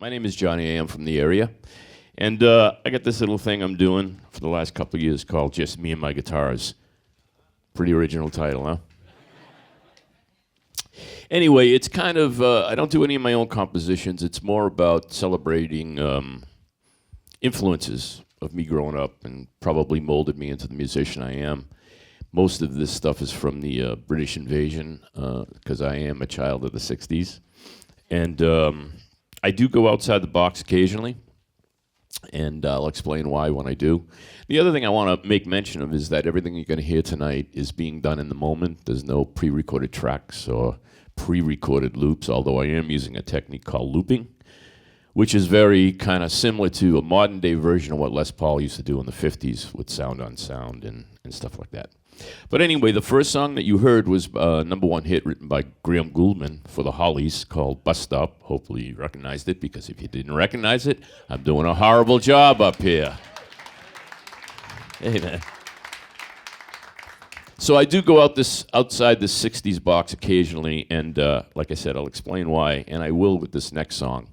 My name is Johnny. I am from the area. And I got this little thing I'm doing for the last couple of years called Just Me and My Guitars. Pretty original title, huh? Anyway, it's kind of, I don't do any of my own compositions. It's more about celebrating influences of me growing up and probably molded me into the musician I am. Most of this stuff is from the British invasion, because I am a child of the 60s. And I do go outside the box occasionally, and I'll explain why when I do. The other thing I want to make mention of is that everything you're going to hear tonight is being done in the moment. There's no pre-recorded tracks or pre-recorded loops, although I am using a technique called looping, which is very kind of similar to a modern-day version of what Les Paul used to do in the 50s with sound on sound and stuff like that. But anyway, the first song that you heard was a #1 hit written by Graham Gouldman for the Hollies called Bus Stop. Hopefully you recognized it, because if you didn't recognize it, I'm doing a horrible job up here. Hey, man. So I do go outside this 60s box occasionally, and like I said, I'll explain why, and I will with this next song.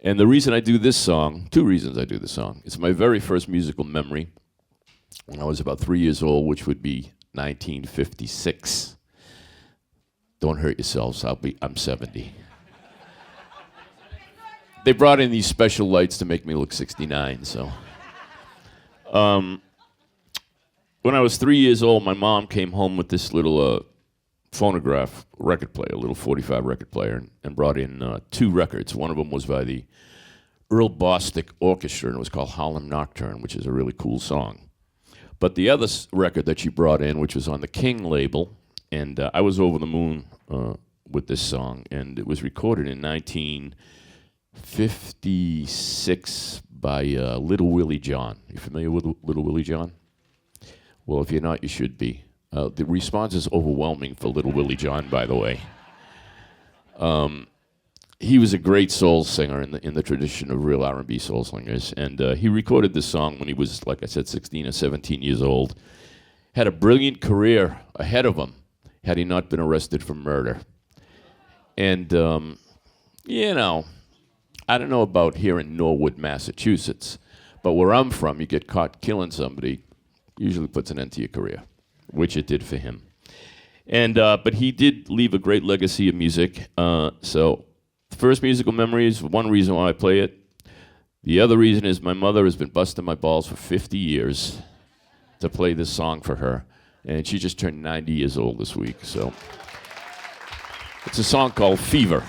And the reason I do this song, two reasons I do this song. It's my very first musical memory when I was about 3 years old, which would be 1956. Don't hurt yourselves, I'm 70. They brought in these special lights to make me look 69, so. When I was 3 years old, my mom came home with this little phonograph record player, a little 45 record player, and brought in 2 records. One of them was by the Earl Bostic Orchestra, and it was called Harlem Nocturne, which is a really cool song. But the other record that she brought in, which was on the King label, and I was over the moon with this song, and it was recorded in 1956 by Little Willie John. You familiar with Little Willie John? Well, if you're not, you should be. The response is overwhelming for Little Willie John, by the way. He was a great soul singer in the tradition of real R&B soul singers, and he recorded this song when he was, like I said, 16 or 17 years old. Had a brilliant career ahead of him had he not been arrested for murder. And, you know, I don't know about here in Norwood, Massachusetts, but where I'm from, you get caught killing somebody, usually puts an end to your career, which it did for him. And but he did leave a great legacy of music. So the first musical memory is one reason why I play it. The other reason is my mother has been busting my balls for 50 years to play this song for her, and she just turned 90 years old this week. So it's a song called Fever.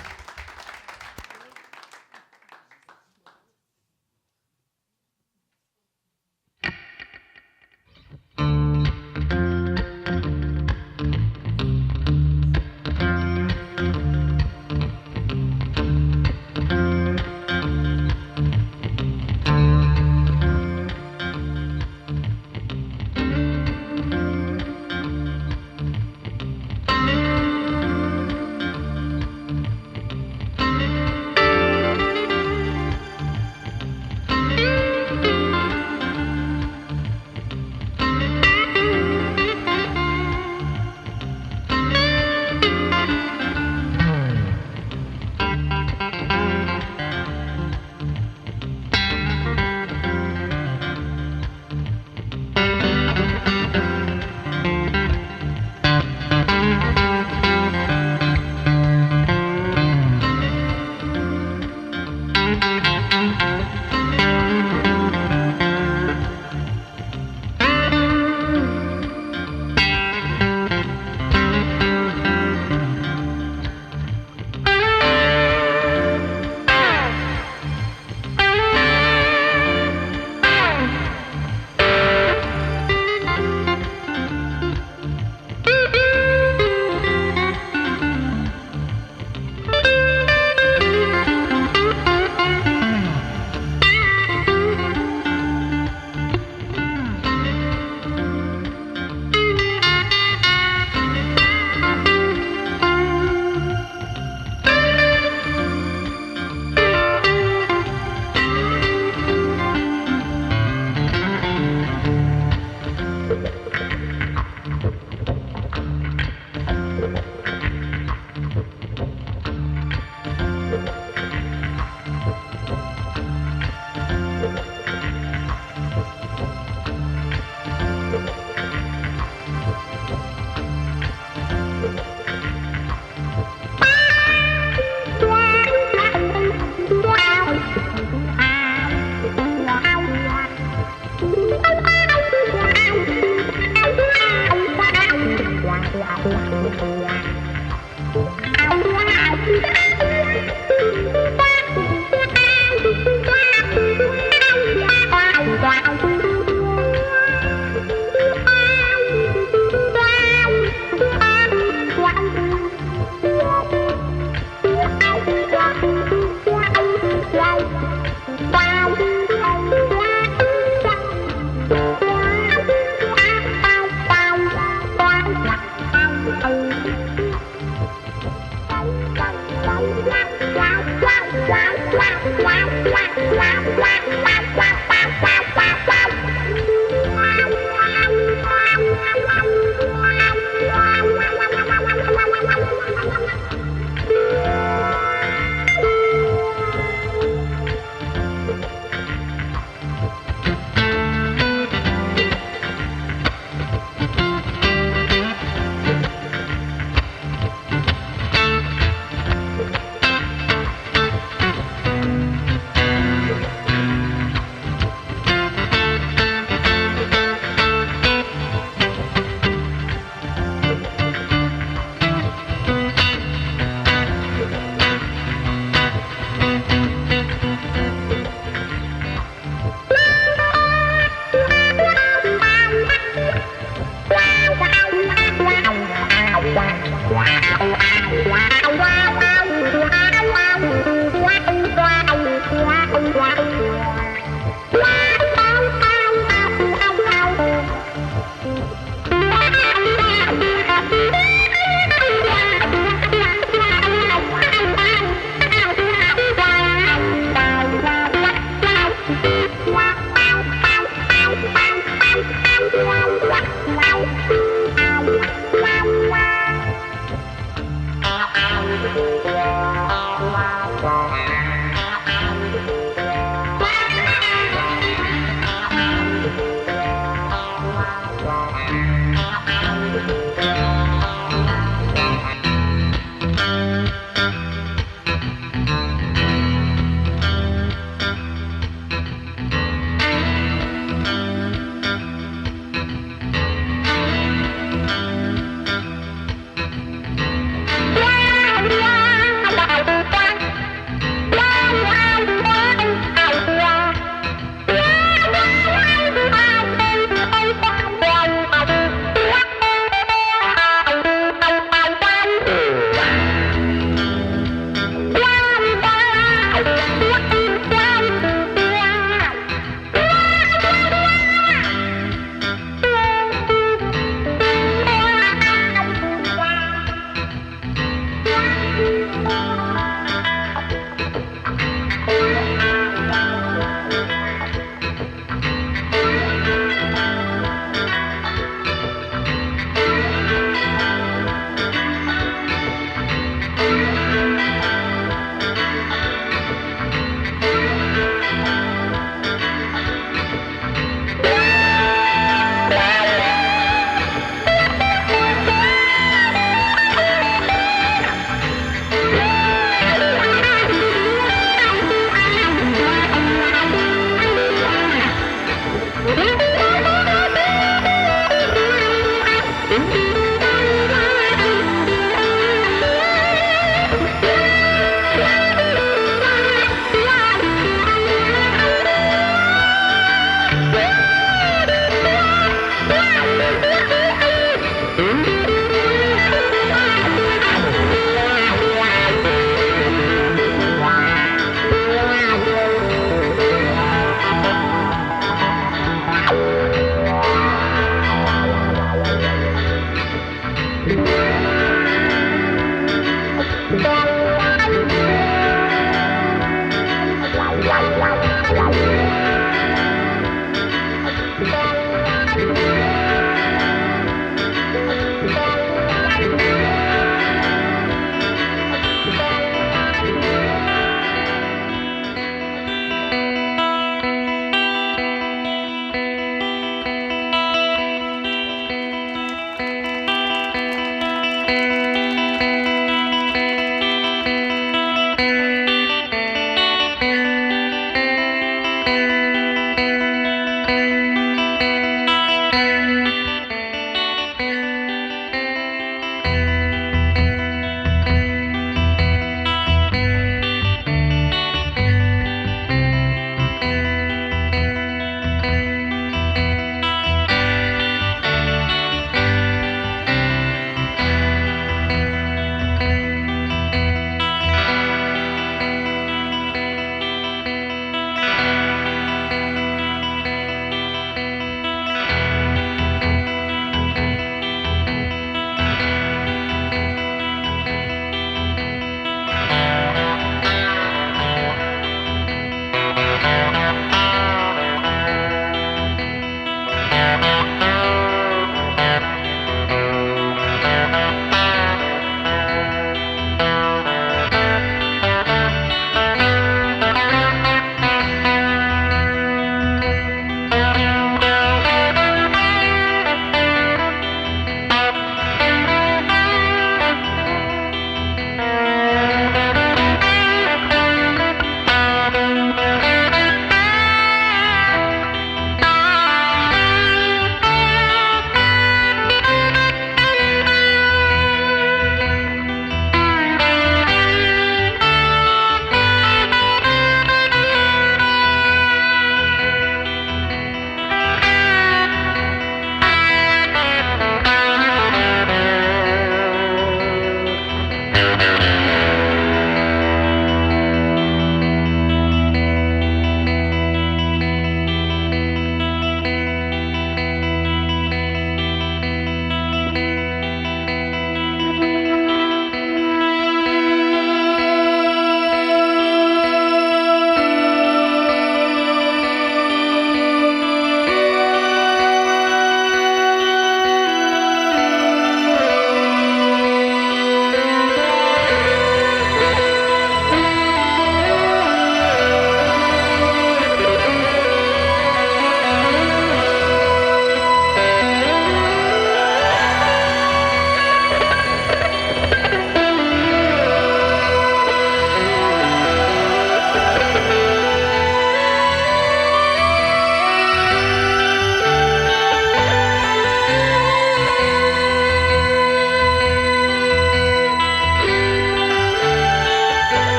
wow, wow, wow, wow, wow, wow, wow.